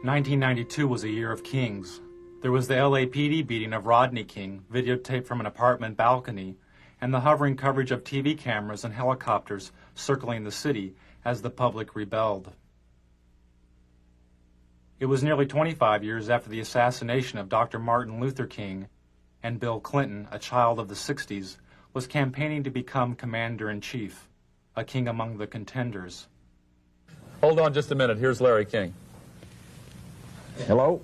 1992 was a year of kings. There was the LAPD beating of Rodney King, videotaped from an apartment balcony, and the hovering coverage of TV cameras and helicopters circling the city as the public rebelled. It was nearly 25 years after the assassination of Dr. Martin Luther King, and Bill Clinton, a child of the 60s, was campaigning to become commander-in-chief, a king among the contenders. Hold on just a minute. Here's Larry King. Hello?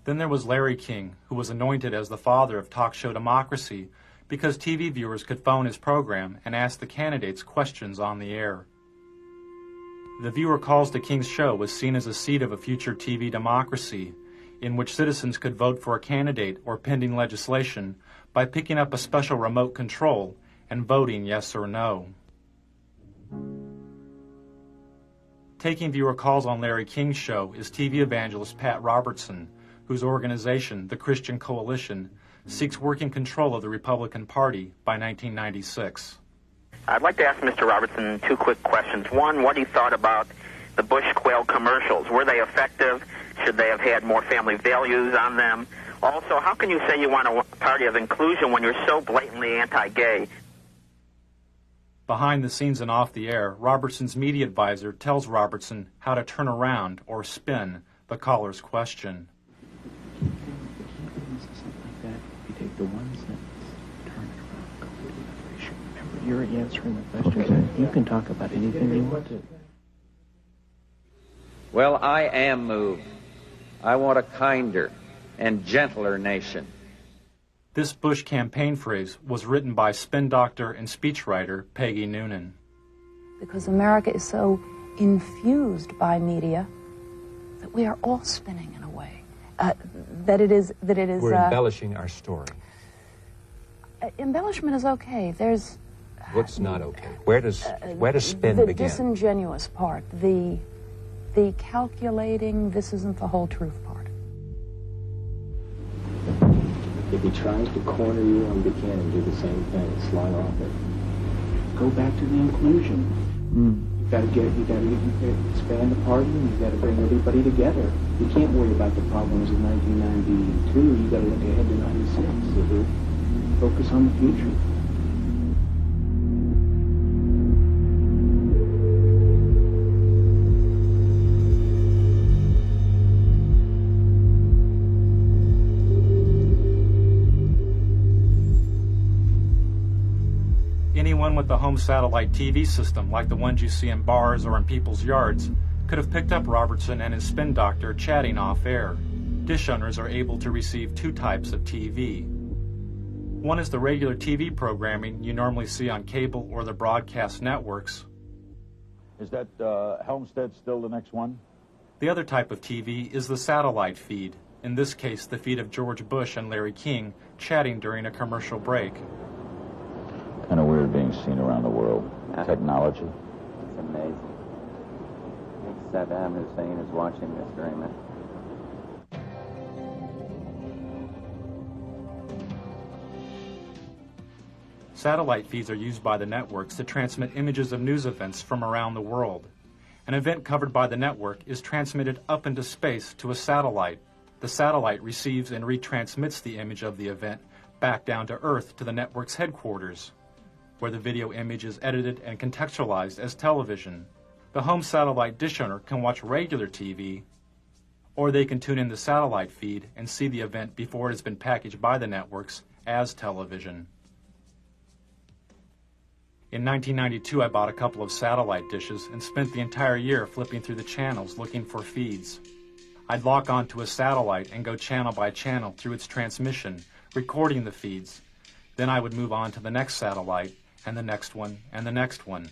Then there was Larry King, who was anointed as the father of talk show democracy because TV viewers could phone his program and ask the candidates questions on the air. The viewer calls to King's show was seen as a seed of a future TV democracy in which citizens could vote for a candidate or pending legislation by picking up a special remote control and voting yes or no. Taking viewer calls on Larry King's show is TV evangelist Pat Robertson, whose organization, the Christian Coalition, seeks working control of the Republican Party by 1996. I'd like to ask Mr. Robertson two quick questions. One, what he thought about the Bush quail commercials. Were they effective? Should they have had more family values on them? Also, how can you say you want a party of inclusion when you're so blatantly anti-gay? Behind the scenes and off the air, Robertson's media advisor tells Robertson how to turn around or spin the caller's question. You take the one sentence, turn it around, go to another issue. Remember, you're answering the questions. Okay. You can talk about anything you want to. Well, I am moved. I want a kinder and gentler nation. This Bush campaign phrase was written by spin doctor and speechwriter Peggy Noonan. Because America is so infused by media that we are all spinning in a way. We're embellishing our story. Embellishment is okay. There's what's not okay. Where does spin the begin? The disingenuous part, the calculating, this isn't the whole truth part. If he tries to corner you on Buchanan, do the same thing, slide off it. Go back to the inclusion. You gotta expand the party, and you gotta bring everybody together. You can't worry about the problems of 1992. You gotta look ahead to 96. Focus on the future. Anyone with a home satellite TV system, like the ones you see in bars or in people's yards, could have picked up Robertson and his spin doctor chatting off air. Dish owners are able to receive two types of TV. One is the regular TV programming you normally see on cable or the broadcast networks. Is that Helmstead still the next one? The other type of TV is the satellite feed, in this case the feed of George Bush and Larry King chatting during a commercial break. Kind of weird being seen around the world. Technology. It's amazing. Saddam Hussein is watching this during that. Satellite feeds are used by the networks to transmit images of news events from around the world. An event covered by the network is transmitted up into space to a satellite. The satellite receives and retransmits the image of the event back down to Earth to the network's headquarters, where the video image is edited and contextualized as television. The home satellite dish owner can watch regular TV, or they can tune in the satellite feed and see the event before it has been packaged by the networks as television. In 1992, I bought a couple of satellite dishes and spent the entire year flipping through the channels looking for feeds. I'd lock onto a satellite and go channel by channel through its transmission, recording the feeds. Then I would move on to the next satellite, and the next one, and the next one.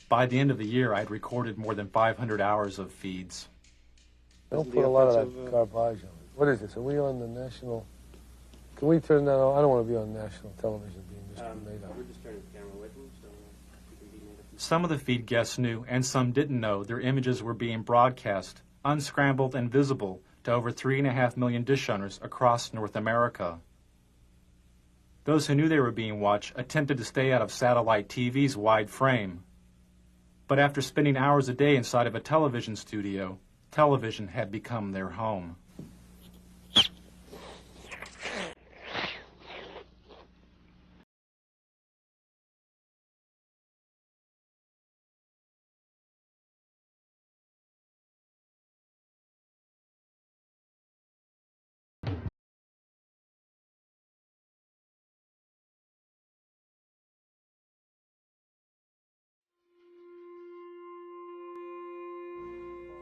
By the end of the year, I'd recorded more than 500 hours of feeds. Don't put a lot of that garbage on it. What is this? Are we on the national? Can we turn that on? I don't want to be on national television being made up. We're just turning the camera away from you, so you can be made up. Some of the feed guests knew, and some didn't know, their images were being broadcast, unscrambled and visible, to over 3.5 million dish owners across North America. Those who knew they were being watched attempted to stay out of satellite TV's wide frame. But after spending hours a day inside of a television studio, television had become their home.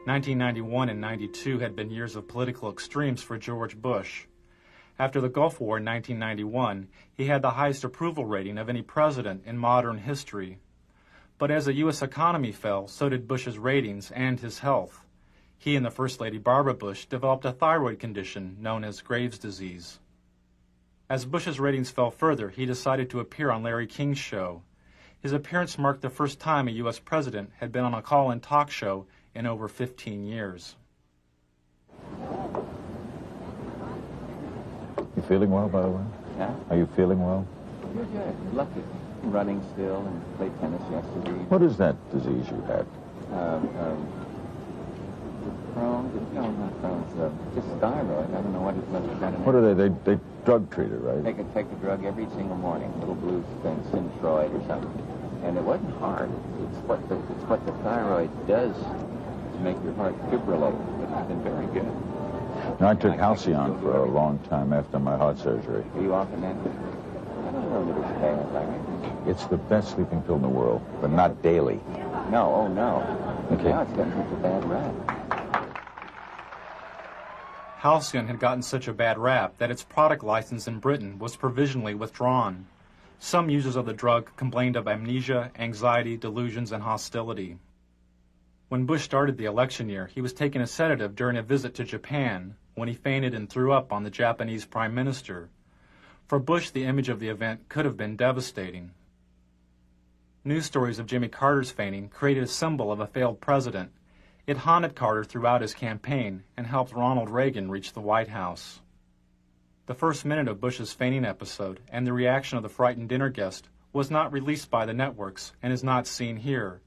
(1991 and 92 had been years of political extremes for George Bush. After the Gulf War in 1991, he had the highest approval rating of any president in modern history. But as the U.S. economy fell, so did Bush's ratings and his health. He and the First Lady Barbara Bush developed a thyroid condition known as Graves' disease. As Bush's ratings fell further, he decided to appear on Larry King's show. His appearance marked the first time a U.S. president had been on a call-in talk show in over 15 years. You feeling well, by the way? Yeah? Are you feeling well? You're good. Lucky. Running still and played tennis yesterday. What is that disease you had? Crohn's? No, not Crohn's. Just thyroid. I don't know what it What are they? They drug treat it, right? Take a drug every single morning. Little blue thing, Synthroid or something. And it wasn't hard. It's what the thyroid does to make your heart fibrillate. It's been very good. Now, I took Halcyon for a long time after my heart surgery. Are you often at it? I don't know that it's bad. Like It's the best sleeping pill in the world, but not daily. No, oh no. Okay. Now it's gotten such a bad rap. Halcyon had gotten such a bad rap that its product license in Britain was provisionally withdrawn. Some users of the drug complained of amnesia, anxiety, delusions, and hostility. When Bush started the election year, he was taking a sedative during a visit to Japan when he fainted and threw up on the Japanese Prime Minister. For Bush, the image of the event could have been devastating. News stories of Jimmy Carter's fainting created a symbol of a failed president. It haunted Carter throughout his campaign and helped Ronald Reagan reach the White House. The first minute of Bush's fainting episode and the reaction of the frightened dinner guest was not released by the networks and is not seen here.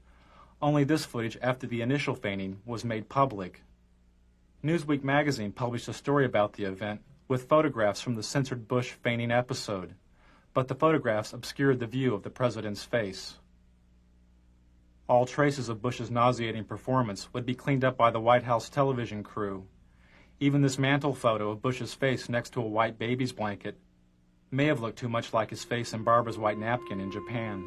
Only this footage after the initial fainting was made public. Newsweek magazine published a story about the event with photographs from the censored Bush fainting episode, but the photographs obscured the view of the president's face. All traces of Bush's nauseating performance would be cleaned up by the White House television crew. Even this mantle photo of Bush's face next to a white baby's blanket may have looked too much like his face in Barbara's white napkin in Japan.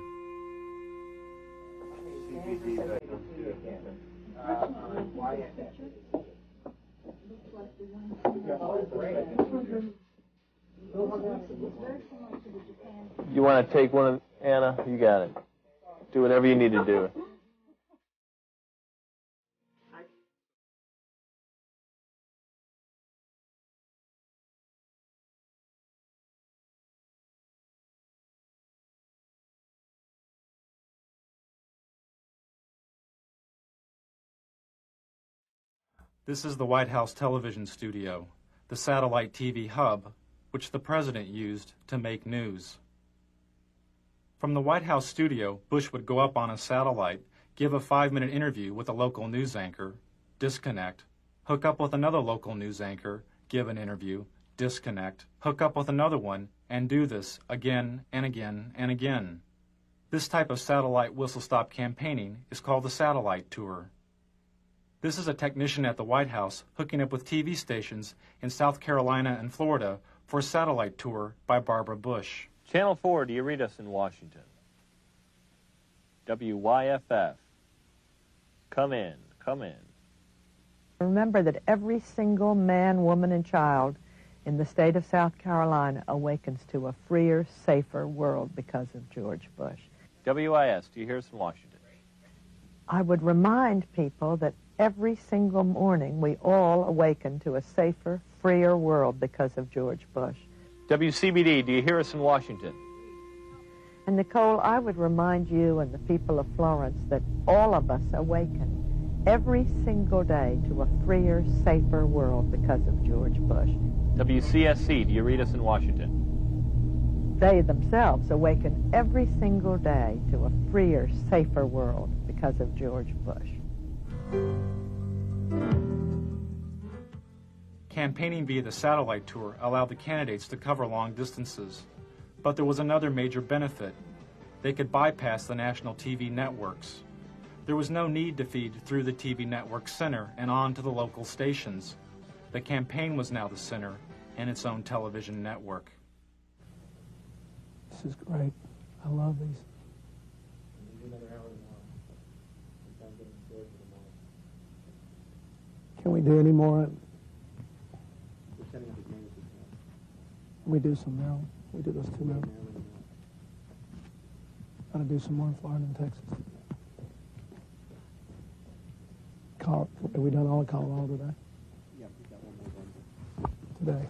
You want to take one of Anna? You got it. Do whatever you need to do. This is the White House television studio, the satellite TV hub, which the president used to make news. From the White House studio, Bush would go up on a satellite, give a 5-minute interview with a local news anchor, disconnect, hook up with another local news anchor, give an interview, disconnect, hook up with another one, and do this again and again and again. This type of satellite whistle-stop campaigning is called the satellite tour. This is a technician at the White House hooking up with TV stations in South Carolina and Florida for a satellite tour by Barbara Bush. Channel 4, do you read us in Washington? WYFF. Come in, come in. Remember that every single man, woman, and child in the state of South Carolina awakens to a freer, safer world because of George Bush. WIS, do you hear us in Washington? I would remind people that every single morning we all awaken to a safer, freer world because of George Bush. WCBD, do you hear us in Washington? And Nicole, I would remind you and the people of Florence that all of us awaken every single day to a freer, safer world because of George Bush. WCSC, do you read us in Washington? They themselves awaken every single day to a freer, safer world because of George Bush. Campaigning via the satellite tour allowed the candidates to cover long distances. But there was another major benefit. They could bypass the national TV networks. There was no need to feed through the TV network center and on to the local stations. The campaign was now the center and its own television network. This is great. I love these. Can we do any more? We do some now. We do those two now. Got to do some more in Florida and Texas. Have we done all of Colorado today? Yeah, we got one more Today.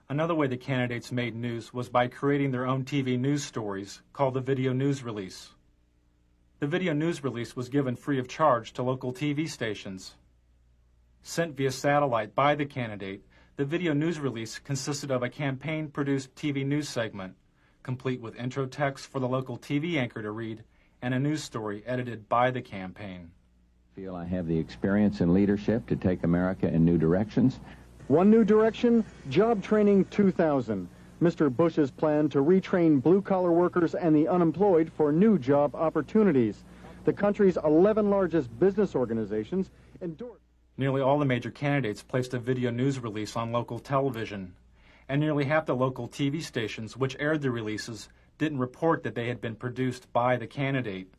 Another way the candidates made news was by creating their own TV news stories called the video news release. The video news release was given free of charge to local TV stations. Sent via satellite by the candidate, the video news release consisted of a campaign-produced TV news segment, complete with intro text for the local TV anchor to read, and a news story edited by the campaign. I feel I have the experience and leadership to take America in new directions. One new direction, Job Training 2000. Mr. Bush's plan to retrain blue-collar workers and the unemployed for new job opportunities. The country's 11 largest business organizations endorsed. Nearly all the major candidates placed a video news release on local television, and nearly half the local TV stations which aired the releases didn't report that they had been produced by the candidate.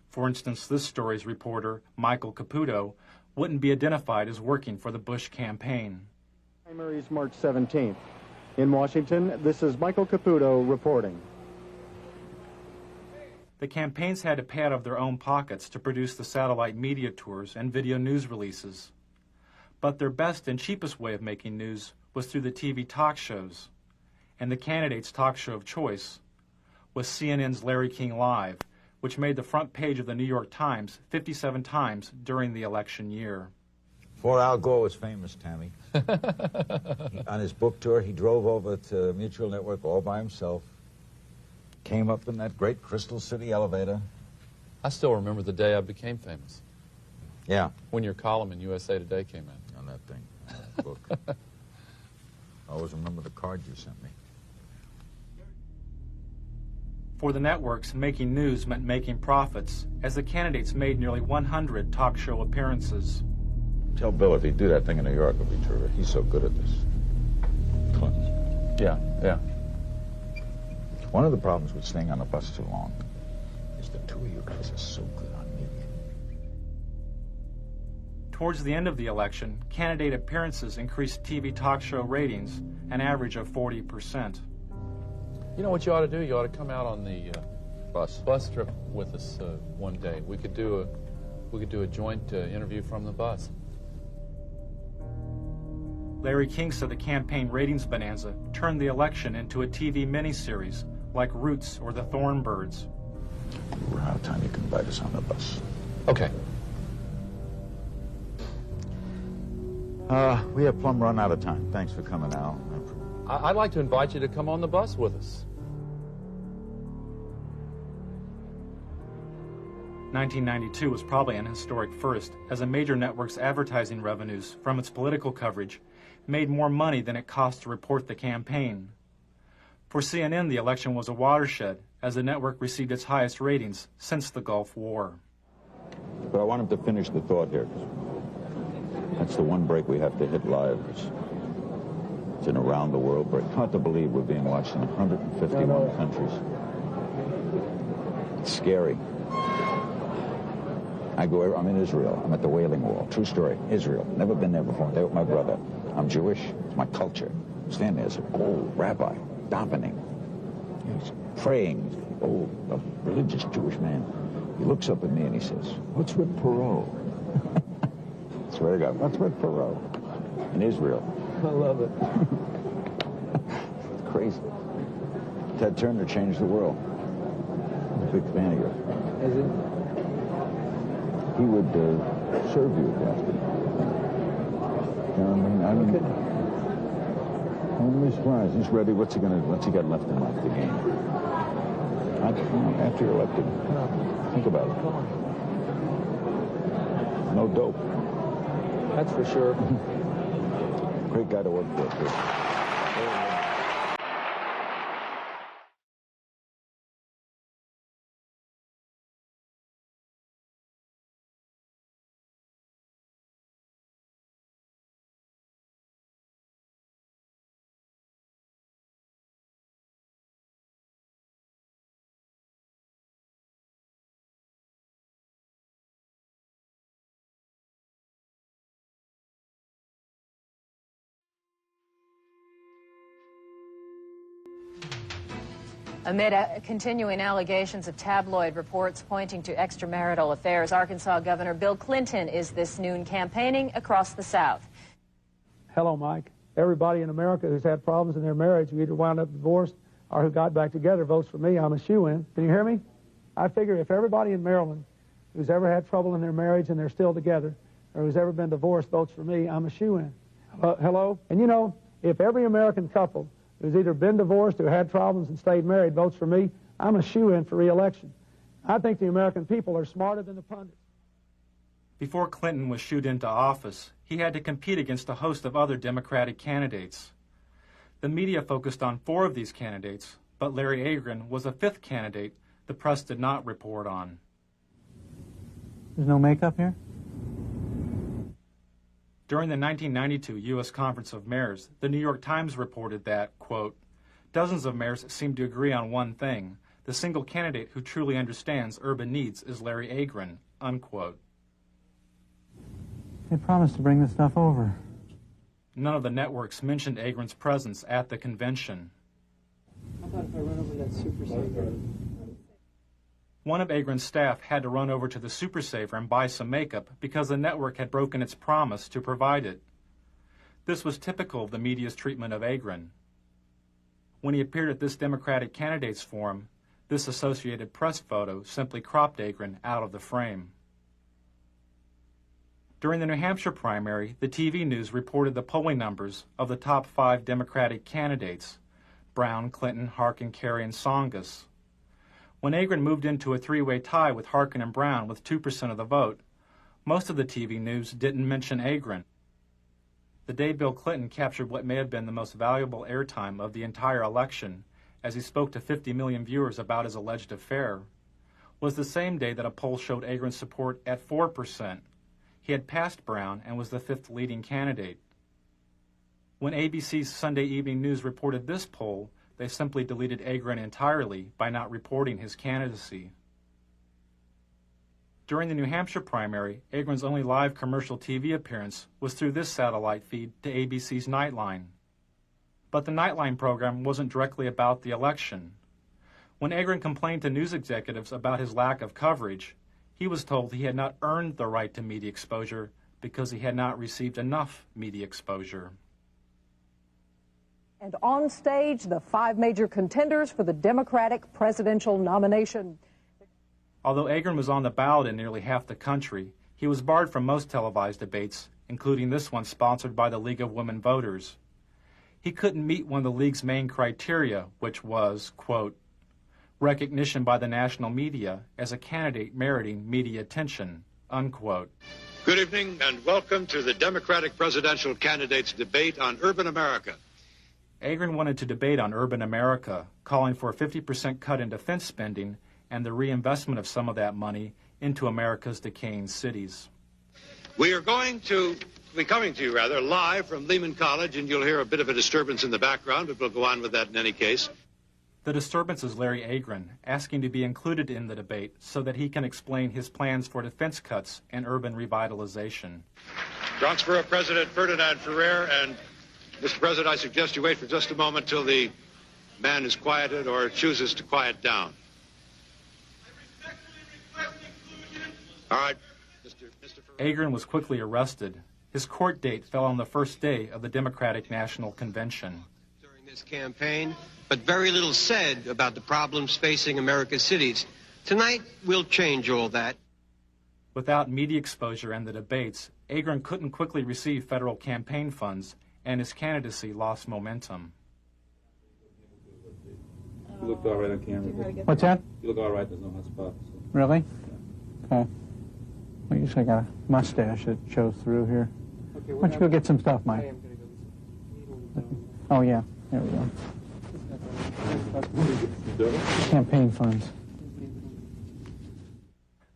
For instance, this story's reporter, Michael Caputo, wouldn't be identified as working for the Bush campaign. Primaries March 17th. In Washington, this is Michael Caputo reporting. The campaigns had to pay out of their own pockets to produce the satellite media tours and video news releases. But their best and cheapest way of making news was through the TV talk shows. And the candidate's talk show of choice was CNN's Larry King Live, which made the front page of the New York Times 57 times during the election year. Before Al Gore was famous, Tammy, on his book tour, he drove over to Mutual Network all by himself, came up in that great Crystal City elevator. I still remember the day I became famous. Yeah. When your column in USA Today came out. On that thing, that book. I always remember the card you sent me. For the networks, making news meant making profits, as the candidates made nearly 100 talk show appearances. Tell Bill if he'd do that thing in New York, it would be terrific. He's so good at this. Yeah. One of the problems with staying on the bus too long is the two of you guys are so good on media. Towards the end of the election, candidate appearances increased TV talk show ratings an average of 40%. You know what you ought to do? You ought to come out on the bus trip with us one day. We could do a joint interview from the bus. Larry King said the campaign ratings bonanza turned the election into a TV miniseries like Roots or The Thornbirds. We're out of time. You can invite us on the bus. Okay. We have plumb run out of time. Thanks for coming out. I'd like to invite you to come on the bus with us. 1992 was probably an historic first, as a major network's advertising revenues from its political coverage made more money than it cost to report the campaign. For CNN, the election was a watershed, as the network received its highest ratings since the Gulf War. But I want him to finish the thought here, because that's the one break we have to hit live. It's an around the world break. Hard to believe we're being watched in 151 countries. It's scary. I'm in Israel. I'm at the Wailing Wall. True story. Israel. Never been there before. There with my brother. I'm Jewish. It's my culture. Stand there as an old rabbi, davening. He's praying. Old, a religious Jewish man. He looks up at me and he says, "What's with Perot?" I swear to God, what's with Perot? In Israel. I love it. It's crazy. Ted Turner changed the world. I'm a big fan of yours. Is it? He would serve you at that. You know what I mean? I'm really surprised. He's ready. What's he got left in life? The game. After you're elected, think about it. No dope. That's for sure. Great guy to work for, too. Amid continuing allegations of tabloid reports pointing to extramarital affairs, Arkansas Governor Bill Clinton is this noon campaigning across the South. Hello, Mike. Everybody in America who's had problems in their marriage, who either wound up divorced or who got back together, votes for me. I'm a shoo-in. Can you hear me? I figure if everybody in Maryland who's ever had trouble in their marriage and they're still together, or who's ever been divorced votes for me, I'm a shoo-in. Hello? And you know, if every American couple who's either been divorced or had problems and stayed married votes for me, I'm a shoo-in for re-election. I think the American people are smarter than the pundits. Before Clinton was shooed into office, he had to compete against a host of other Democratic candidates. The media focused on 4 of these candidates, but Larry Agron was a 5th candidate the press did not report on. There's no makeup here? During the 1992 U.S. Conference of Mayors, the New York Times reported that, quote, dozens of mayors seem to agree on one thing. The single candidate who truly understands urban needs is Larry Agron, unquote. They promised to bring this stuff over. None of the networks mentioned Agron's presence at the convention. How about if I run over that Super Saver? One of Agron's staff had to run over to the Super Saver and buy some makeup because the network had broken its promise to provide it. This was typical of the media's treatment of Agron. When he appeared at this Democratic candidates forum, this Associated Press photo simply cropped Agron out of the frame. During the New Hampshire primary, the TV news reported the polling numbers of the top 5 Democratic candidates: Brown, Clinton, Harkin, Kerry, and Tsongas. When Agron moved into a 3-way tie with Harkin and Brown with 2% of the vote, most of the TV news didn't mention Agron. The day Bill Clinton captured what may have been the most valuable airtime of the entire election, as he spoke to 50 million viewers about his alleged affair, was the same day that a poll showed Agron's support at 4%. He had passed Brown and was the 5th leading candidate. When ABC's Sunday Evening News reported this poll, they simply deleted Agron entirely by not reporting his candidacy. During the New Hampshire primary, Agron's only live commercial TV appearance was through this satellite feed to ABC's Nightline. But the Nightline program wasn't directly about the election. When Agron complained to news executives about his lack of coverage, he was told he had not earned the right to media exposure because he had not received enough media exposure. And on stage, the 5 major contenders for the Democratic presidential nomination. Although Agron was on the ballot in nearly half the country, he was barred from most televised debates, including this one sponsored by the League of Women Voters. He couldn't meet one of the League's main criteria, which was, quote, recognition by the national media as a candidate meriting media attention, unquote. Good evening and welcome to the Democratic presidential candidates debate on urban America. Agron wanted to debate on urban America, calling for a 50% cut in defense spending and the reinvestment of some of that money into America's decaying cities. We are going to be coming to you, live from Lehman College, and you'll hear a bit of a disturbance in the background, but we'll go on with that in any case. The disturbance is Larry Agron, asking to be included in the debate so that he can explain his plans for defense cuts and urban revitalization. Transfer of President Ferdinand Ferrer, and Mr. President, I suggest you wait for just a moment till the man is quieted or chooses to quiet down. All right, Mr. Agron was quickly arrested. His court date fell on the first day of the Democratic National Convention. During this campaign, but very little said about the problems facing America's cities. Tonight, we'll change all that. Without media exposure and the debates, Agron couldn't quickly receive federal campaign funds, and his candidacy lost momentum. You look all right on camera. What's that? You look all right. There's no hot spots. So. Really? Okay. Well, you just got a mustache that shows through here. Okay, Why don't you go get some stuff, Mike? I am going to go. Oh, yeah. There we go. Campaign funds.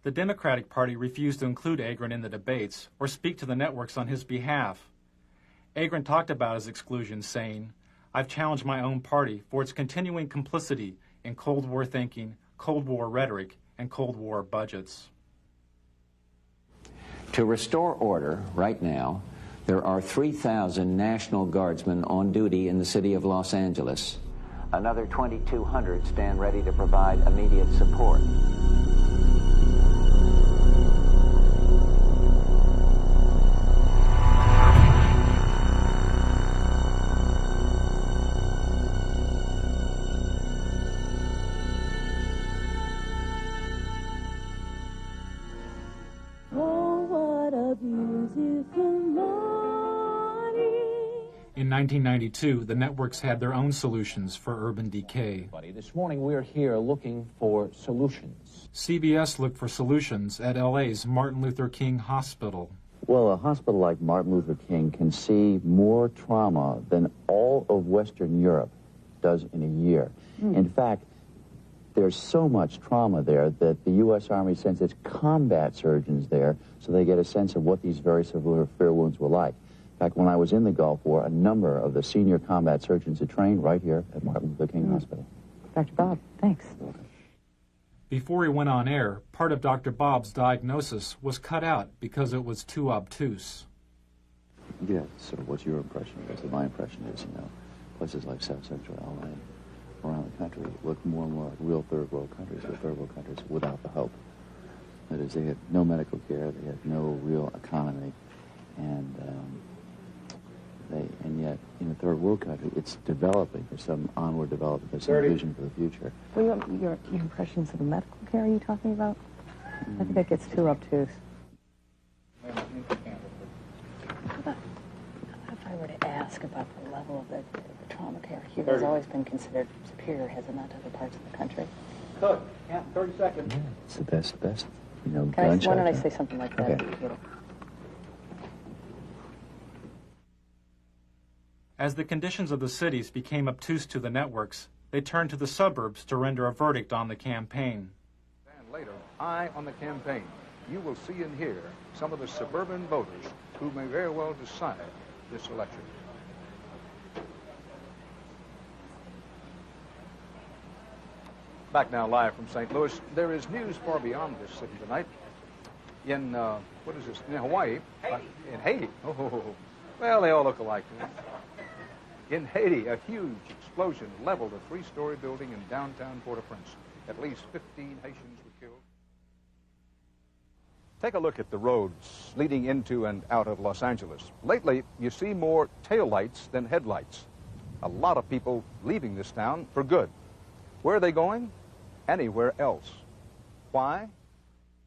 The Democratic Party refused to include Agron in the debates or speak to the networks on his behalf. Agron talked about his exclusion, saying, "I've challenged my own party for its continuing complicity in Cold War thinking, Cold War rhetoric, and Cold War budgets." To restore order right now, there are 3,000 National Guardsmen on duty in the city of Los Angeles. Another 2,200 stand ready to provide immediate support. In 1992, the networks had their own solutions for urban decay. This morning we're here looking for solutions. CBS looked for solutions at LA's Martin Luther King Hospital. Well, a hospital like Martin Luther King can see more trauma than all of Western Europe does in a year. In fact, there's so much trauma there that the U.S. Army sends its combat surgeons there so they get a sense of what these very severe wounds were like. In fact, when I was in the Gulf War, a number of the senior combat surgeons had trained right here at Martin Luther King Hospital. Dr. Bob, thanks. Before he went on air, part of Dr. Bob's diagnosis was cut out because it was too obtuse. Yeah, so what's your impression? Because my impression is, you know, places like South Central LA, around the country, look more and more like real third world countries, or third world countries without the hope. That is, they had no medical care, they had no real economy, and yet in a third world country, it's developing. There's some onward development, there's some vision for the future. Well, your impressions of the medical care, are you talking about? I think that gets too obtuse. How about if I were to ask about the level of the trauma care here has always been considered superior, has it not, to other parts of the country? Cook, yeah, 30 seconds. Yeah, it's the best, you know, Why gun don't I shelter. say something like that? Okay. As the conditions of the cities became obtuse to the networks, they turned to the suburbs to render a verdict on the campaign. And later, eye on the campaign. You will see and hear some of the suburban voters who may very well decide this election. Back now live from St. Louis. There is news far beyond this city tonight. In, what is this, in Hawaii? In Haiti. Oh, well, they all look alike. In Haiti, a huge explosion leveled a three-story building in downtown Port-au-Prince. At least 15 Haitians were killed. Take a look at the roads leading into and out of Los Angeles. Lately, you see more taillights than headlights. A lot of people leaving this town for good. Where are they going? Anywhere else. Why?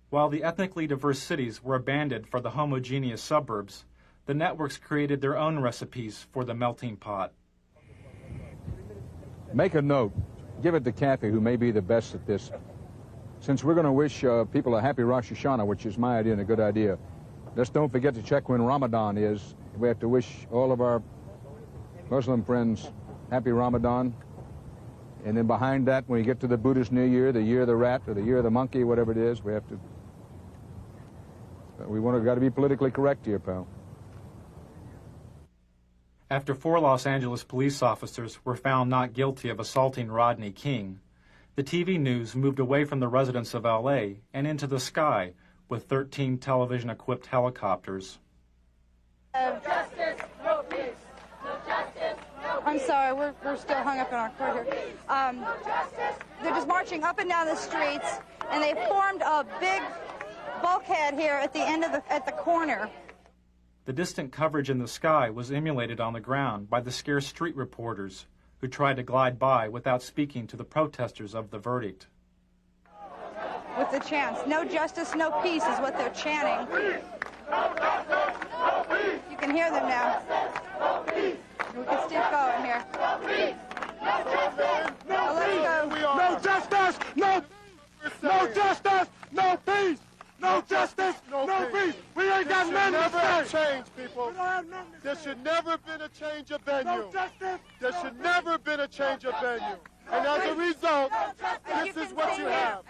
While the ethnically diverse cities were abandoned for the homogeneous suburbs, the networks created their own recipes for the melting pot. Make a note. Give it to Kathy, who may be the best at this. Since we're going to wish people a happy Rosh Hashanah, which is my idea and a good idea, just don't forget to check when Ramadan is. We have to wish all of our Muslim friends happy Ramadan. And then behind that, when you get to the Buddhist New Year, the year of the rat or the year of the monkey, whatever it is, we have to... got to be politically correct here, pal. After 4 Los Angeles police officers were found not guilty of assaulting Rodney King, the TV news moved away from the residents of L.A. and into the sky with 13 television-equipped helicopters. No justice, no peace. No justice, no peace. I'm sorry, we're still hung up in our court here. They're just marching up and down the streets, and they formed a big bulkhead here at the end of at the corner. The distant coverage in the sky was emulated on the ground by the scarce street reporters who tried to glide by without speaking to the protesters of the verdict. With the chants, no justice, no peace is what they're chanting. You can hear them now. We can still going here. No justice, no justice, no peace. No justice, no peace. We ain't got nothing to say. There should never have change, people. There should never have been a change of venue. No justice. There should never have been a change of venue. And as a result, this is what you have.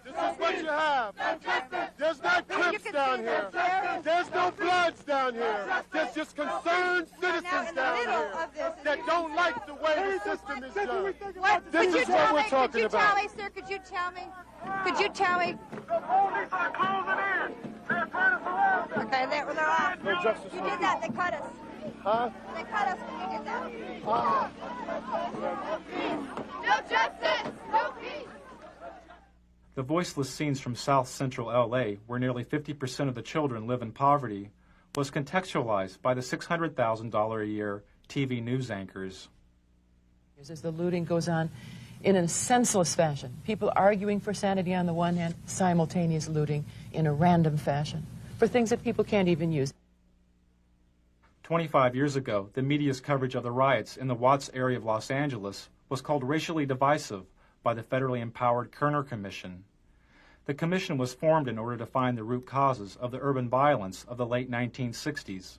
This is what you have. There's not Crips down here. There's no Bloods down here. There's just concerned citizens down here that don't like the way the system is done. This is what we're talking about. Sir, could you tell me? Could you tell me? Okay, they're off. No justice. You did that. They cut us. Huh? They cut us when you did that. No justice, no peace. The voiceless scenes from South Central LA, where nearly 50% of the children live in poverty, was contextualized by the $600,000 a year TV news anchors. As the looting goes on in a senseless fashion, people arguing for sanity on the one hand, simultaneous looting in a random fashion for things that people can't even use. 25 years ago, the media's coverage of the riots in the Watts area of Los Angeles was called racially divisive by the federally empowered Kerner Commission. The commission was formed in order to find the root causes of the urban violence of the late 1960s.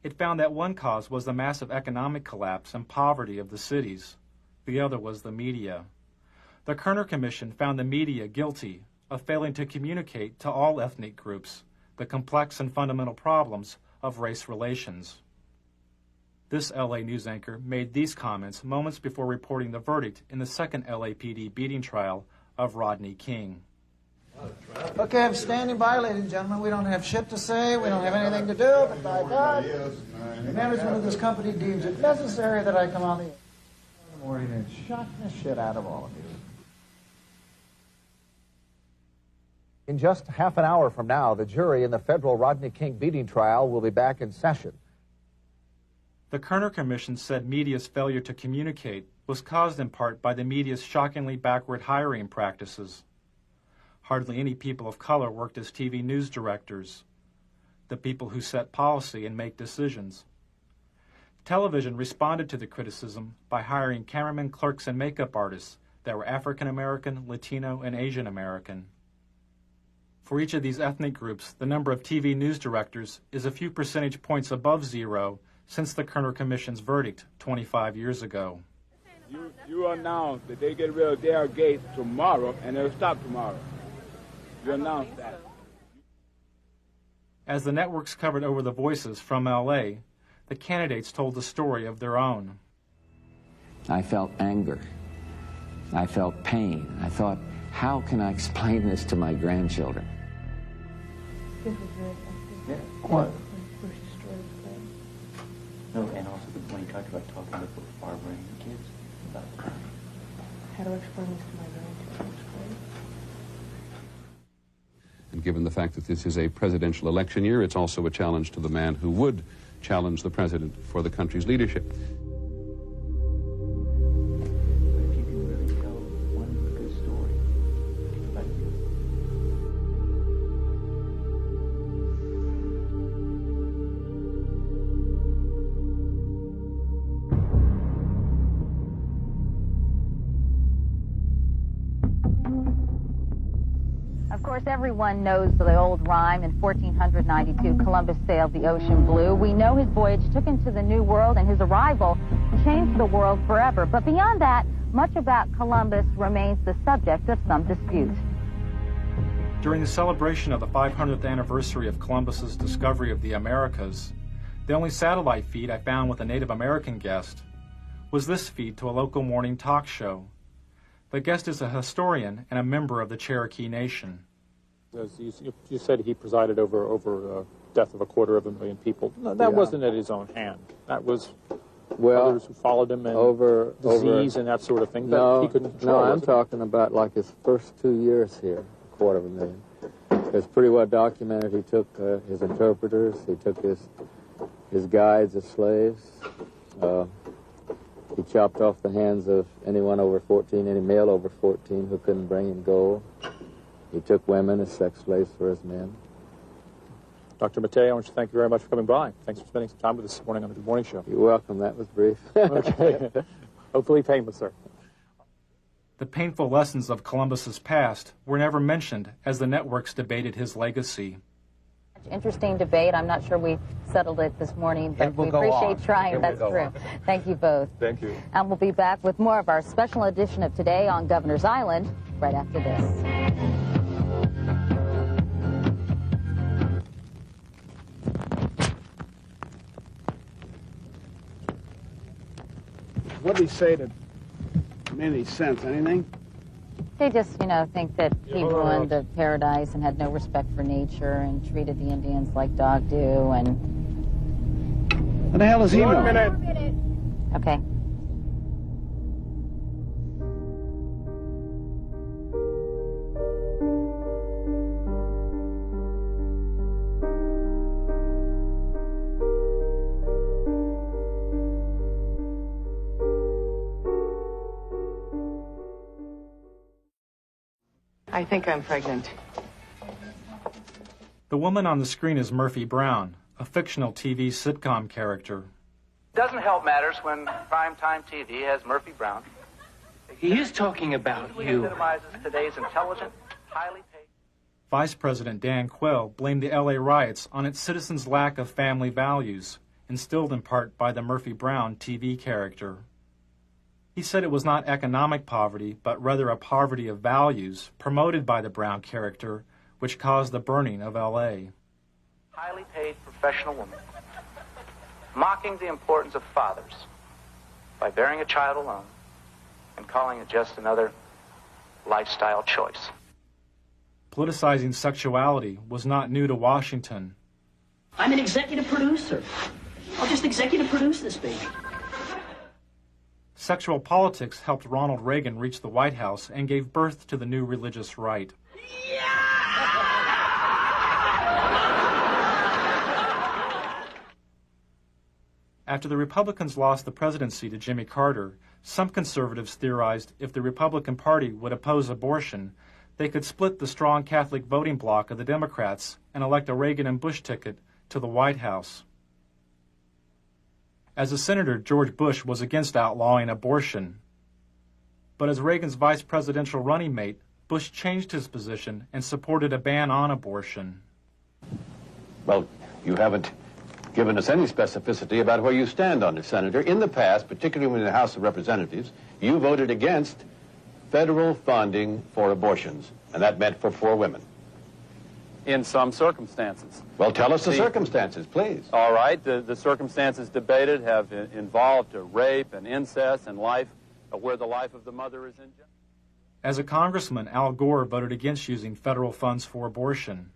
It found that one cause was the massive economic collapse and poverty of the cities. The other was the media. The Kerner Commission found the media guilty of failing to communicate to all ethnic groups the complex and fundamental problems of race relations. This LA news anchor made these comments moments before reporting the verdict in the second LAPD beating trial of Rodney King. Okay, I'm standing by, ladies and gentlemen. We don't have shit to say. We don't have anything to do, but by God, the management of this company deems it necessary that I come on the air in the morning and shock the shit out of all of you. In just half an hour from now, the jury in the federal Rodney King beating trial will be back in session. The Kerner Commission said media's failure to communicate was caused in part by the media's shockingly backward hiring practices. Hardly any people of color worked as TV news directors, the people who set policy and make decisions. Television responded to the criticism by hiring cameramen, clerks, and makeup artists that were African American, Latino, and Asian American. For each of these ethnic groups, the number of TV news directors is a few percentage points above zero since the Kerner Commission's verdict 25 years ago. You announce that they get rid of their gates tomorrow, and they'll stop tomorrow. You announce that. As the networks covered over the voices from L.A., the candidates told the story of their own. I felt anger. I felt pain. I thought, how can I explain this to my grandchildren? What? No, and also when you talked about talking to Barbara and the kids about how to explain this to my grandchildren. And given the fact that this is a presidential election year, it's also a challenge to the man who would challenge the president for the country's leadership. Everyone knows the old rhyme. In 1492, Columbus sailed the ocean blue. We know his voyage took him to the New World, and his arrival changed the world forever. But beyond that, much about Columbus remains the subject of some dispute. During the celebration of the 500th anniversary of Columbus's discovery of the Americas, the only satellite feed I found with a Native American guest was this feed to a local morning talk show. The guest is a historian and a member of the Cherokee Nation. You said he presided over death of 250,000 people. No, that wasn't at his own hand. That was others who followed him and disease and that sort of thing. No, he couldn't control. I'm talking about like his first 2 years here, 250,000. It's pretty well documented. He took his interpreters. He took his guides as slaves. He chopped off the hands of anyone over 14, any male over 14 who couldn't bring him gold. He took women as sex slaves for his men. Dr. Mattei, I want to thank you very much for coming by. Thanks for spending some time with us this morning on the Good Morning Show. You're welcome. That was brief. Okay. Hopefully painless, sir. The painful lessons of Columbus's past were never mentioned as the networks debated his legacy. Interesting debate. I'm not sure we've settled it this morning, but we appreciate trying. That's true. Thank you both. Thank you. And we'll be back with more of our special edition of Today on Governor's Island right after this. What did he say that made any sense? Anything? They just, think that he ruined the paradise and had no respect for nature and treated the Indians like dog do and... What the hell does he know? 1 minute. Okay. I think I'm pregnant. The woman on the screen is Murphy Brown, a fictional TV sitcom character. Doesn't help matters when primetime TV has Murphy Brown. He is talking about you. Epitomizes today's intelligent, highly paid... Vice President Dan Quayle blamed the LA riots on its citizens' lack of family values, instilled in part by the Murphy Brown TV character. He said it was not economic poverty, but rather a poverty of values promoted by the Brown character, which caused the burning of L.A. Highly paid professional woman, mocking the importance of fathers by bearing a child alone and calling it just another lifestyle choice. Politicizing sexuality was not new to Washington. I'm an executive producer. I'll just executive produce this baby. Sexual politics helped Ronald Reagan reach the White House and gave birth to the new religious right. After the Republicans lost the presidency to Jimmy Carter, some conservatives theorized if the Republican Party would oppose abortion, they could split the strong Catholic voting bloc of the Democrats and elect a Reagan and Bush ticket to the White House. As a senator, George Bush was against outlawing abortion. But as Reagan's vice presidential running mate, Bush changed his position and supported a ban on abortion. Well, you haven't given us any specificity about where you stand on this, Senator. In the past, particularly in the House of Representatives, you voted against federal funding for abortions, and that meant for poor women. In some circumstances. Well, tell us the circumstances, please. All right. The circumstances debated have involved rape and incest and life, where the life of the mother is in jeopardy. As a congressman, Al Gore voted against using federal funds for abortion.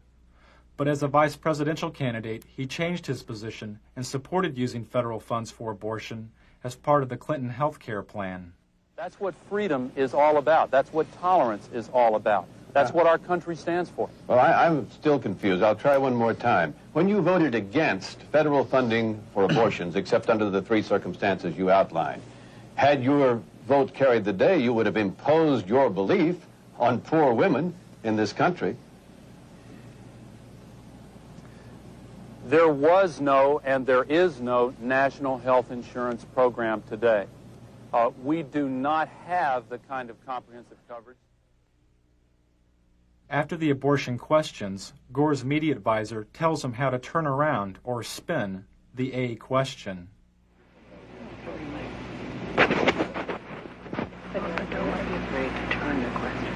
But as a vice presidential candidate, he changed his position and supported using federal funds for abortion as part of the Clinton health care plan. That's what freedom is all about. That's what tolerance is all about. That's what our country stands for. Well, I'm still confused. I'll try one more time. When you voted against federal funding for abortions, except under the three circumstances you outlined, had your vote carried the day, you would have imposed your belief on poor women in this country. There was no and there is no national health insurance program today. We do not have the kind of comprehensive coverage. After the abortion questions, Gore's media advisor tells him how to turn around or spin the A question. But don't be afraid to turn the question.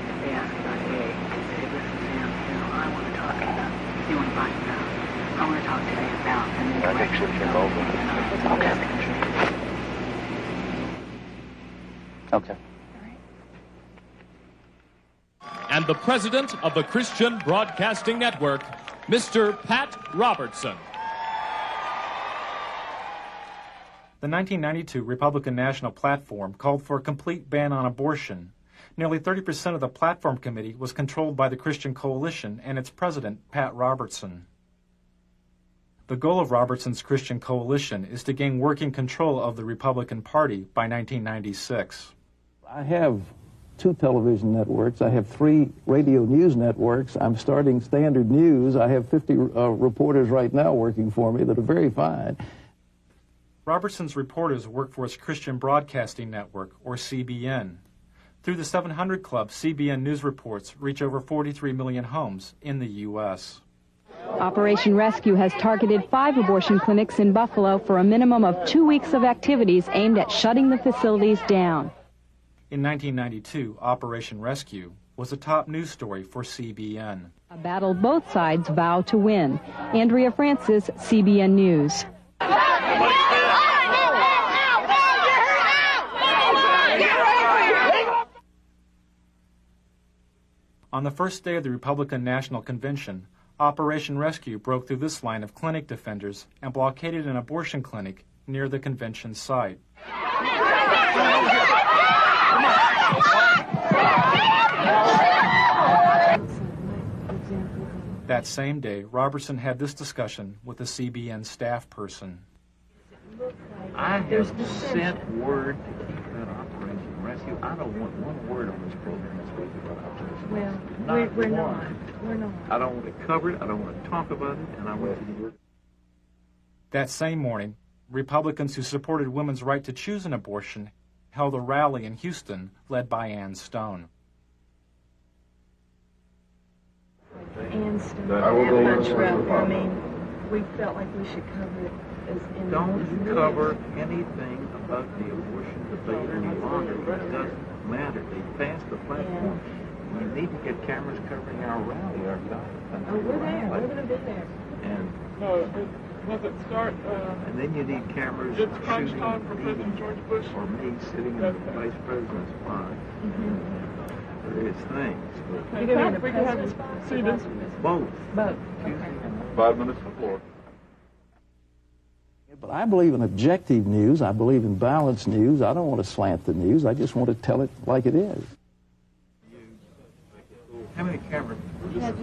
If they ask about A, say, listen, Sam, I want to talk about, you want to find out. I want to talk today about, and then I think she'll over. Okay. And the president of the Christian Broadcasting Network, Mr. Pat Robertson. The 1992 Republican National Platform called for a complete ban on abortion. Nearly 30% of the platform committee was controlled by the Christian Coalition and its president, Pat Robertson. The goal of Robertson's Christian Coalition is to gain working control of the Republican Party by 1996. I have 2 television networks. I have 3 radio news networks. I'm starting Standard News. I have 50 reporters right now working for me that are very fine. Robertson's reporters work for his Christian Broadcasting Network, or CBN. Through the 700 Club, CBN news reports reach over 43 million homes in the U.S. Operation Rescue has targeted 5 abortion clinics in Buffalo for a minimum of 2 weeks of activities aimed at shutting the facilities down. In 1992, Operation Rescue was a top news story for CBN. A battle both sides vow to win. Andrea Francis, CBN News. On the first day of the Republican National Convention, Operation Rescue broke through this line of clinic defenders and blockaded an abortion clinic near the convention site. That same day, Robertson had this discussion with a CBN staff person. I have sent word to keep that Operation Rescue. I don't want one word on this program this week about Operation Rescue. Well, we're not. We're not. I don't want to cover it. I don't want to talk about it. And I want you to do it. That same morning, Republicans who supported women's right to choose an abortion held a rally in Houston led by Ann Stone. Ann Stone, I mean, we felt like we should cover it as in Don't cover anything about the abortion debate any longer. It doesn't matter. They passed the platform. Yeah. You need to get cameras covering our rally, our God. Oh, we're there. We're going to be there. And does it start? And then you need cameras it's crunch shooting time for President George Bush or me sitting in the vice president's spot. Various things. Okay, we can have see this. Both. Both. Okay. 5 minutes before. But I believe in objective news. I believe in balanced news. I don't want to slant the news. I just want to tell it like it is. How many camera crews do we have?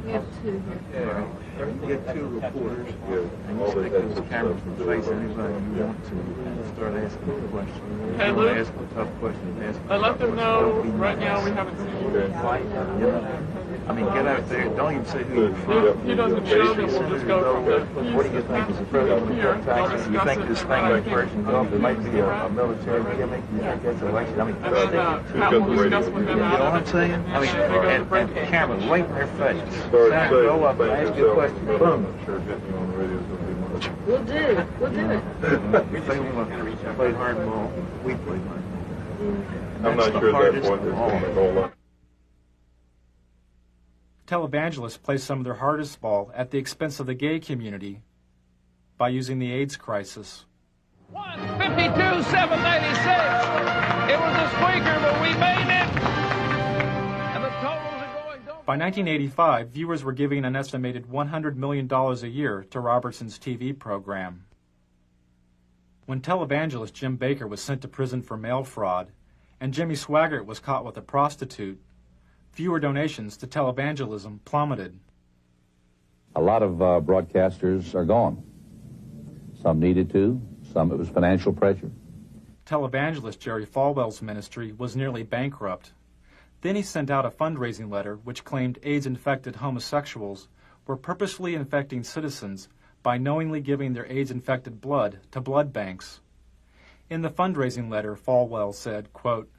We have 2 here. You get 2 reporters, and you stick those cameras in face anybody you want to start asking a question. Hey, You Luke. ask a tough question. I let them know right now we haven't seen you. I mean, get out there. Don't even say who you're from. He doesn't show me. We'll just go from the. What do you think is the president of the taxes? You think this thing like Persian Gulf, there might be a military gimmick? You think that's an election? I mean, And then Pat will discuss with them. you know what I'm saying? I mean, and cameras right in their face. Senator, go up and ask you a question. Boom. We'll do it. We'll do it. If they want to play hardball, we play hardball. I'm not sure at that point there's going to go along. Televangelists play some of their hardest ball at the expense of the gay community by using the AIDS crisis. 52, 796. It was a squeaker, but we made it. And the totals are going. By 1985, viewers were giving an estimated $100 million a year to Robertson's TV program. When televangelist Jim Baker was sent to prison for mail fraud, and Jimmy Swaggart was caught with a prostitute, viewer donations to televangelism plummeted. A lot of broadcasters are gone. Some needed to, some it was financial pressure. Televangelist Jerry Falwell's ministry was nearly bankrupt. Then he sent out a fundraising letter which claimed AIDS-infected homosexuals were purposefully infecting citizens by knowingly giving their AIDS-infected blood to blood banks. In the fundraising letter, Falwell said, quote,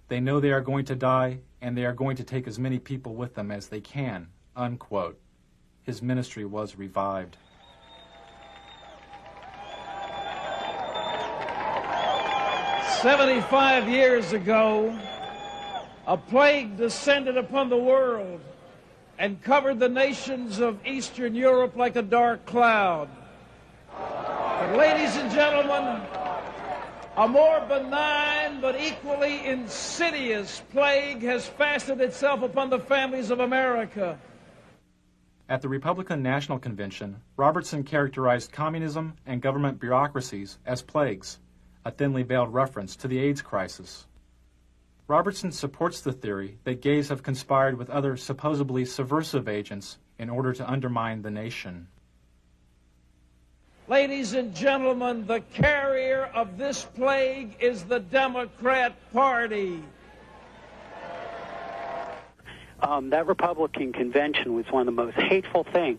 "They know they are going to die, and they are going to take as many people with them as they can," unquote. His ministry was revived. "75 years ago, a plague descended upon the world and covered the nations of Eastern Europe like a dark cloud. But ladies and gentlemen, a more benign but equally insidious plague has fastened itself upon the families of America. At the Republican National Convention, Robertson characterized communism and government bureaucracies as plagues, a thinly veiled reference to the AIDS crisis. Robertson supports the theory that gays have conspired with other supposedly subversive agents in order to undermine the nation. Ladies and gentlemen, the carrier of this plague is the Democrat Party. That Republican convention was one of the most hateful things.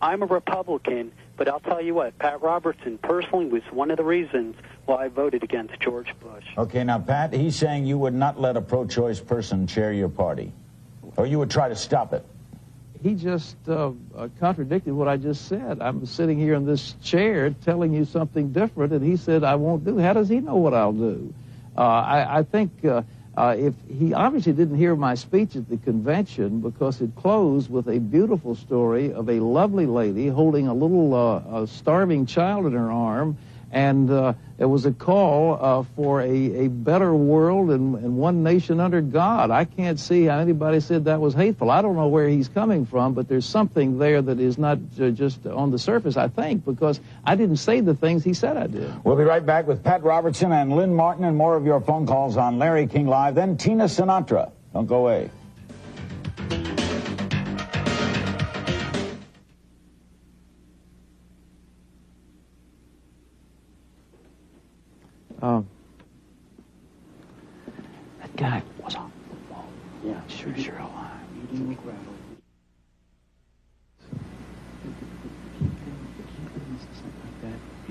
I'm a Republican, But I'll tell you what, Pat Robertson personally was one of the reasons why I voted against George Bush. Okay, now, Pat, he's saying you would not let a pro-choice person chair your party, or you would try to stop it. He just contradicted what I just said. I'm sitting here in this chair telling you something different, and he said I won't do. How does he know what I'll do? I think if he obviously didn't hear my speech at the convention, because it closed with a beautiful story of a lovely lady holding a little starving child in her arm, and it was a call for a better world and one nation under God. I can't see how anybody said that was hateful. I don't know where he's coming from, but there's something there that is not just on the surface, I think, because I didn't say the things he said I did. We'll be right back with Pat Robertson and Lynn Martin and more of your phone calls on Larry King Live, then Tina Sinatra. Don't go away. That guy was on the wall. Yeah, sure alive. You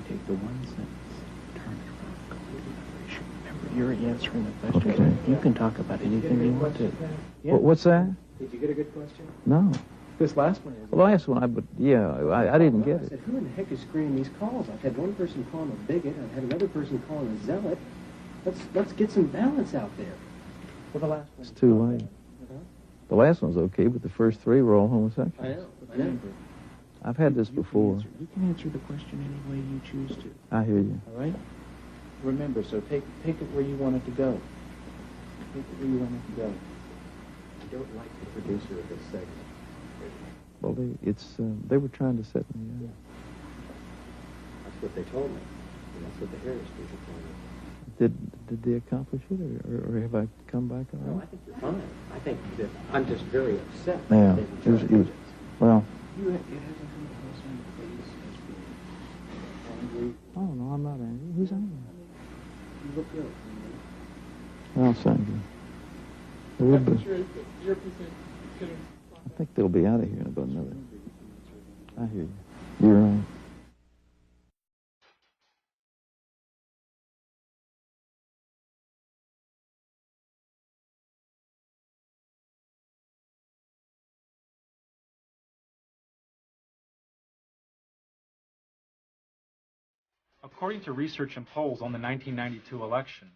take the one sentence, turn it around, go into another issue. Remember, you're answering the question. Okay. You can talk about anything you want to. Yeah. What's that? Did you get a good question? No. This last one is. The last one, I didn't get I said, who in the heck is screening these calls? I've had one person call him a bigot. I've had another person call him a zealot. Let's get some balance out there. Well, the last one. It's too late. The last one's okay, but the first three were all homosexuals. I know. Remember. I've had this before. You can answer the question any way you choose to. I hear you. All right? Remember, so take it where you want it to go. Take it where you want it to go. I don't like the producer of this segment. Well, they were trying to set me up. Yeah. That's what they told me. And that's what the Harris people told me. Did they accomplish it, or have I come back on it? No, I think you're fine. I think that I'm just very upset. Yeah. Well. You haven't come across anybody as being angry. Oh, no, I'm not angry. Who's angry? You look good. Well, thank you. I think they'll be out of here in about another. I hear you. You're right. According to research and polls on the 1992 election,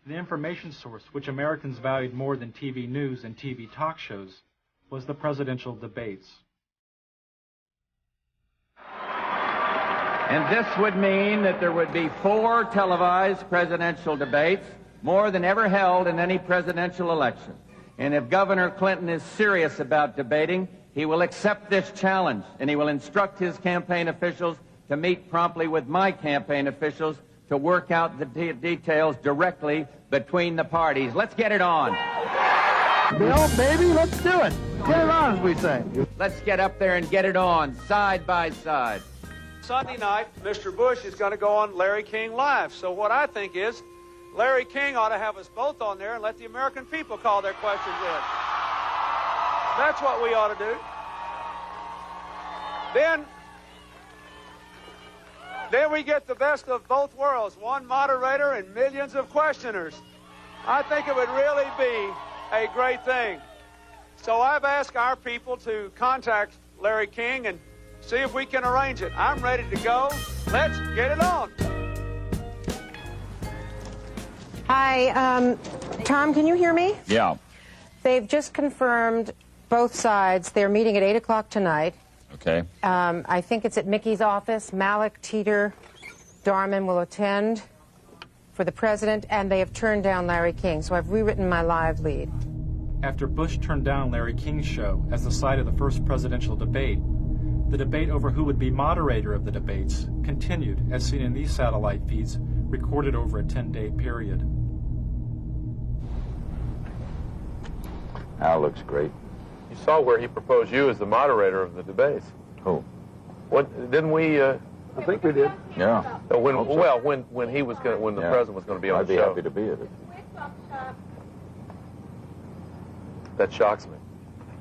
the information source which Americans valued more than TV news and TV talk shows was the presidential debates. And this would mean that there would be 4 televised presidential debates, more than ever held in any presidential election. And if Governor Clinton is serious about debating, he will accept this challenge, and he will instruct his campaign officials to meet promptly with my campaign officials to work out the details directly between the parties. Let's get it on. Bill, baby, let's do it. Get it on, as we say. Let's get up there and get it on, side by side. Sunday night, Mr. Bush is going to go on Larry King Live. So what I think is, Larry King ought to have us both on there and let the American people call their questions in. That's what we ought to do. Then we get the best of both worlds, one moderator and millions of questioners. I think it would really be a great thing. So I've asked our people to contact Larry King and see if we can arrange it. I'm ready to go. Let's get it on. Hi, Tom, can you hear me? Yeah. They've just confirmed both sides. They're meeting at 8 o'clock tonight. Okay. I think it's at Mickey's office. Malik, Teeter, Darman will attend for the president, and they have turned down Larry King, so I've rewritten my live lead. After Bush turned down Larry King's show as the site of the first presidential debate, the debate over who would be moderator of the debates continued, as seen in these satellite feeds recorded over a 10-day period. Al looks great. You saw where he proposed you as the moderator of the debates. Who? What didn't we? I think we did. Yeah. When Hope so. well, when he was going, when the president was going to be on the show. I'd be happy to be at it. That shocks me.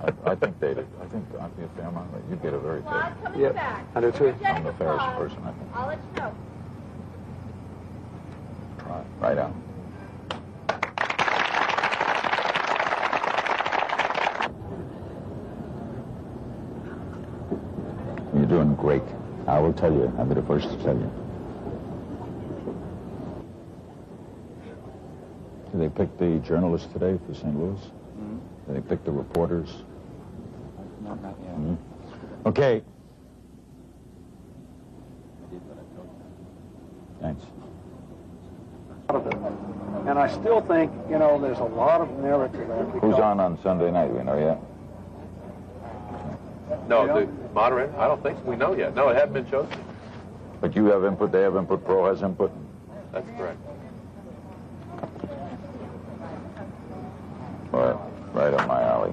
I think they did. I think I'd be a fair amount. You get a very fair. Yeah, I do too. I'm the fairest person, I think. I'll let you know. Try. Right on. You're doing great. I will tell you. I'll be the first to tell you. Did they pick the journalists today for St. Louis? Mm-hmm. Did they pick the reporters? Not yet. Mm-hmm. Okay. Thanks. And I still think, you know, there's a lot of merit to that. Who's on Sunday night? We know yet? No, the moderator? I don't think so. We know yet. No, it hasn't been chosen. But you have input, they have input, Pro has input? That's correct. Right up my alley.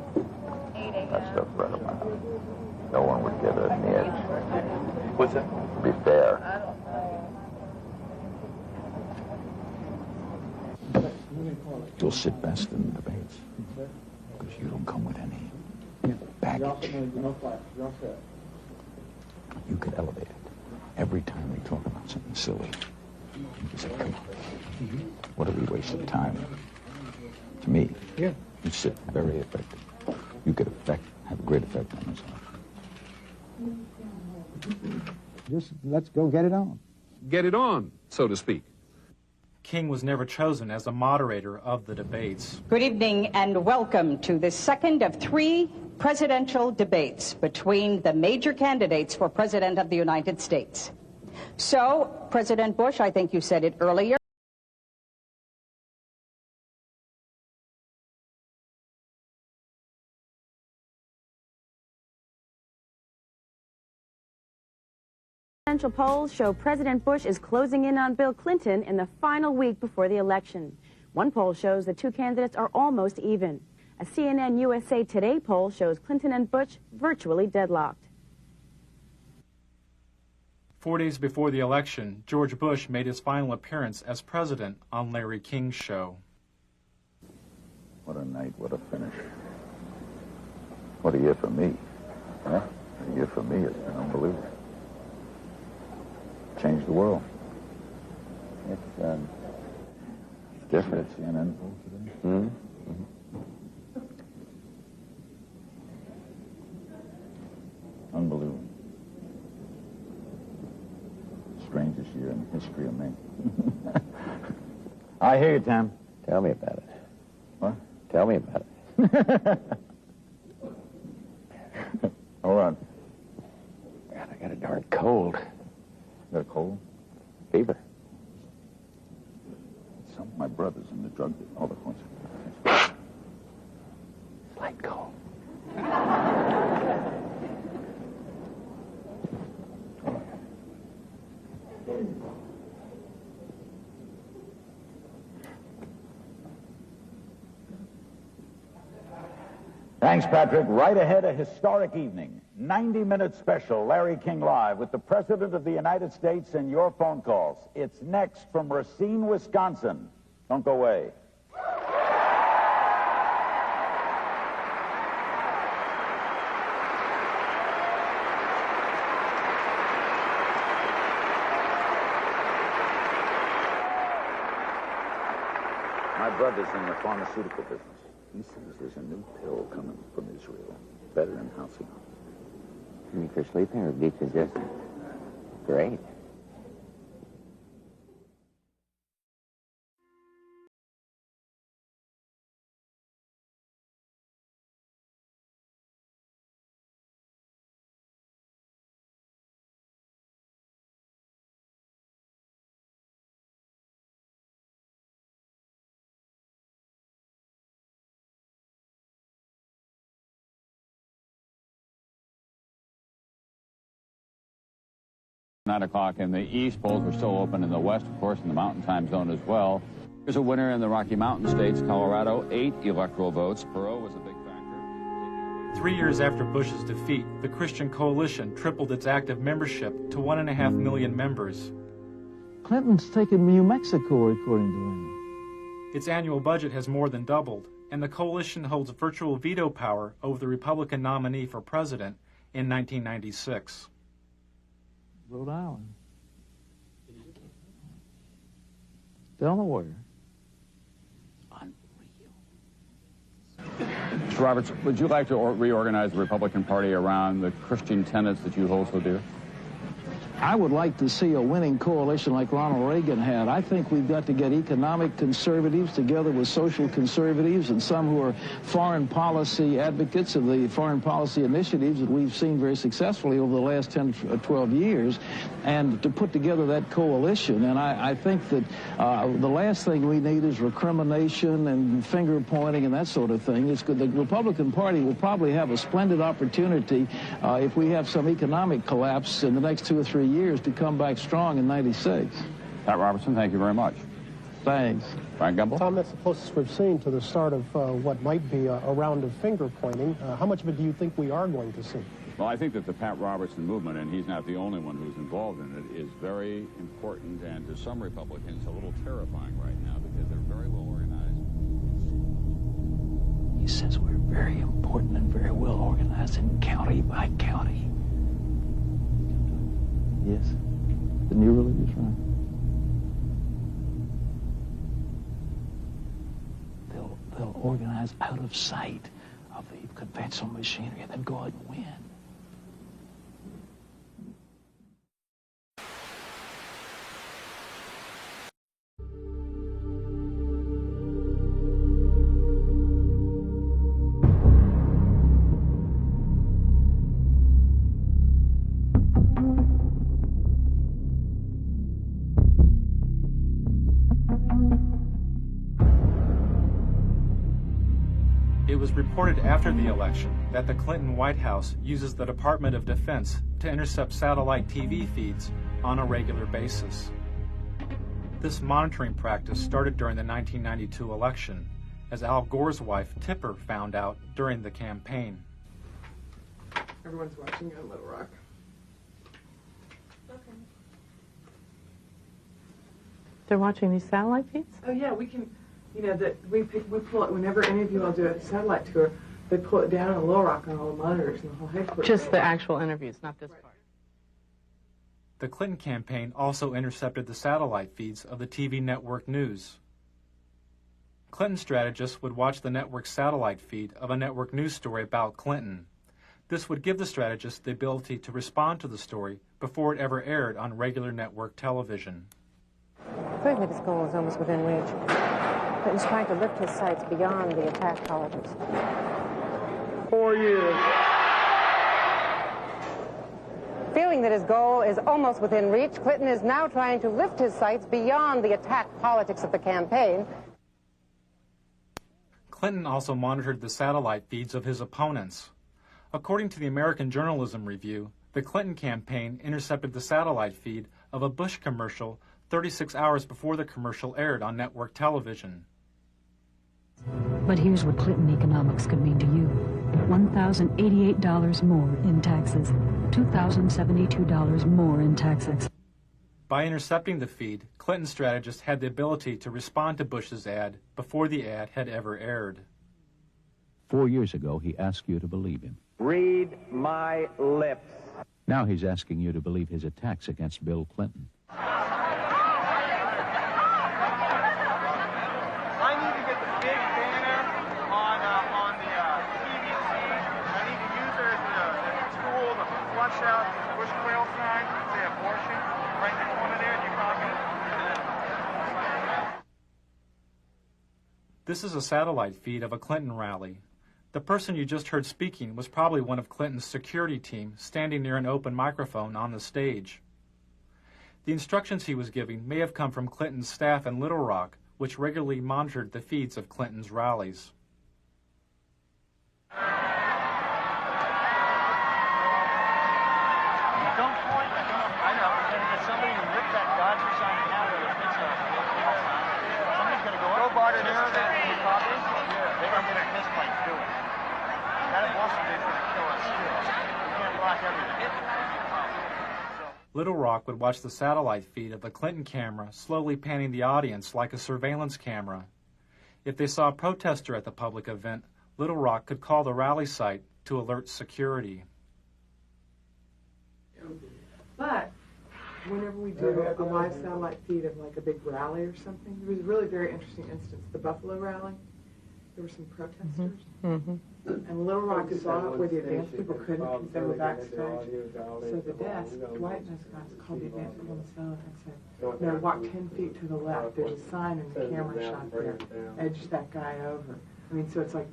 That stuff's right up my alley. No one would get it in the edge. What's that? To be fair. You'll sit best in the debates. Because you don't come with any baggage. You could elevate it. Every time we talk about something silly, you say, come on. What a waste of time. To me, you sit very effective. You could have a great effect on yourself. Just let's go get it on. Get it on, so to speak. King was never chosen as the moderator of the debates. Good evening and welcome to the second of 3 presidential debates between the major candidates for President of the United States. So, President Bush, I think you said it earlier, Presidential polls show President Bush is closing in on Bill Clinton in the final week before the election. One poll shows the two candidates are almost even. A CNN USA Today poll shows Clinton and Bush virtually deadlocked. 4 days before the election, George Bush made his final appearance as president on Larry King's show. What a night, what a finish. What a year for me. Huh? A year for me, it's been unbelievable. Changed the world. It's different. CNN poll today? Mm-hmm. Unbelievable. Strangest year in the history of man. I hear you, Tom. Tell me about it. What? Tell me about it. Hold on. God, I got a darn cold. Got a cold? Fever. Some of my brothers in the drug business. All the points. Light cold. Thanks, Patrick. Right ahead, a historic evening. 90-minute special, Larry King Live, with the President of the United States and your phone calls. It's next from Racine, Wisconsin. Don't go away. My brother's in the pharmaceutical business. He says there's a new pill coming from Israel, better than housing. You mean for sleeping or decongestant? Great. Nine o'clock in the east, polls were still open in the west, of course, in the mountain time zone as well. There's a winner in the Rocky Mountain states, Colorado, 8 electoral votes. Perot was a big factor. 3 years after Bush's defeat, the Christian Coalition tripled its active membership to 1.5 million members. Clinton's taken New Mexico, according to him. Its annual budget has more than doubled, and the coalition holds virtual veto power over the Republican nominee for president in 1996. Rhode Island. Delaware. Mr. Roberts, would you like to reorganize the Republican Party around the Christian tenets that you hold so dear? I would like to see a winning coalition like Ronald Reagan had. I think we've got to get economic conservatives together with social conservatives and some who are foreign policy advocates of the foreign policy initiatives that we've seen very successfully over the last 10 or 12 years, and to put together that coalition. And I think that the last thing we need is recrimination and finger pointing and that sort of thing. It's good. The Republican Party will probably have a splendid opportunity if we have some economic collapse in the next 2 or 3 years to come back strong in 96. Pat Robertson, thank you very much. Thanks. Frank Gumble? Tom, that's the closest we've seen to the start of what might be a round of finger pointing. How much of it do you think we are going to see? Well, I think that the Pat Robertson movement, and he's not the only one who's involved in it, is very important and to some Republicans a little terrifying right now because they're very well organized. He says we're very important and very well organized in county by county. Yes, the new religious right. They'll organize out of sight of the conventional machinery and then go out and win. It was reported after the election that the Clinton White House uses the Department of Defense to intercept satellite TV feeds on a regular basis. This monitoring practice started during the 1992 election, as Al Gore's wife, Tipper, found out during the campaign. Everyone's watching on Little Rock. Okay. They're watching these satellite feeds? Oh, yeah, we can... You know, that we pull it whenever any of you all do a satellite tour, they pull it down on Little Rock on all the monitors and the whole headquarters. Just the actual interviews, not this part. The Clinton campaign also intercepted the satellite feeds of the TV network news. Clinton strategists would watch the network's satellite feed of a network news story about Clinton. This would give the strategists the ability to respond to the story before it ever aired on regular network television. Clearly this goal is almost within reach. Clinton's trying to lift his sights beyond the attack politics. 4 years. Feeling that his goal is almost within reach, Clinton is now trying to lift his sights beyond the attack politics of the campaign. Clinton also monitored the satellite feeds of his opponents. According to the American Journalism Review, the Clinton campaign intercepted the satellite feed of a Bush commercial 36 hours before the commercial aired on network television. But here's what Clinton economics could mean to you. $1,088 more in taxes. $2,072 more in taxes. By intercepting the feed, Clinton strategists had the ability to respond to Bush's ad before the ad had ever aired. 4 years ago, he asked you to believe him. Read my lips. Now he's asking you to believe his attacks against Bill Clinton. I need to get the big banner on the TVC. I need to use it as a tool to flush out the Bush quail sign, say abortion, right in the corner there, and you're talking. This is a satellite feed of a Clinton rally. The person you just heard speaking was probably one of Clinton's security team standing near an open microphone on the stage. The instructions he was giving may have come from Clinton's staff in Little Rock, which regularly monitored the feeds of Clinton's rallies. Don't point. I know. We're going to get somebody to rip that Dodger sign in half of it. Somebody's going to go up. Barter there. They're going to get a fist fight to do it. That in Washington is going to kill us too. We can't block everything. Little Rock would watch the satellite feed of the Clinton camera slowly panning the audience like a surveillance camera. If they saw a protester at the public event, Little Rock could call the rally site to alert security. But whenever we do a live satellite feed of like a big rally or something, there was a really very interesting instance. The Buffalo rally, there were some protesters. And Little Rock saw it where the advanced people couldn't because they were backstage. So the desk, Dwight and those guys called the advanced people on the phone and said, no, walk 10 feet to the left. There's a sign and the camera shot there. Edge that guy over. I mean, so it's like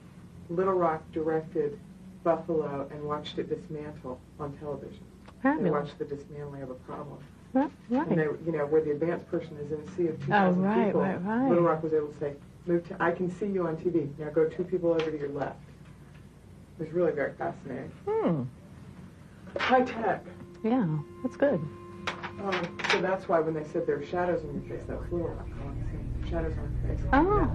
Little Rock directed Buffalo and watched it dismantle on television. They watched the dismantling of a problem. Right. And they, you know, where the advanced person is in a sea of 2,000 people, Little Rock was able to say, move to, I can see you on TV. Now go 2 people over to your left. It was really very fascinating. High tech. Yeah, that's good. So that's why when they said there are shadows on your face, that was Little Rock. Shadows on your face. Oh.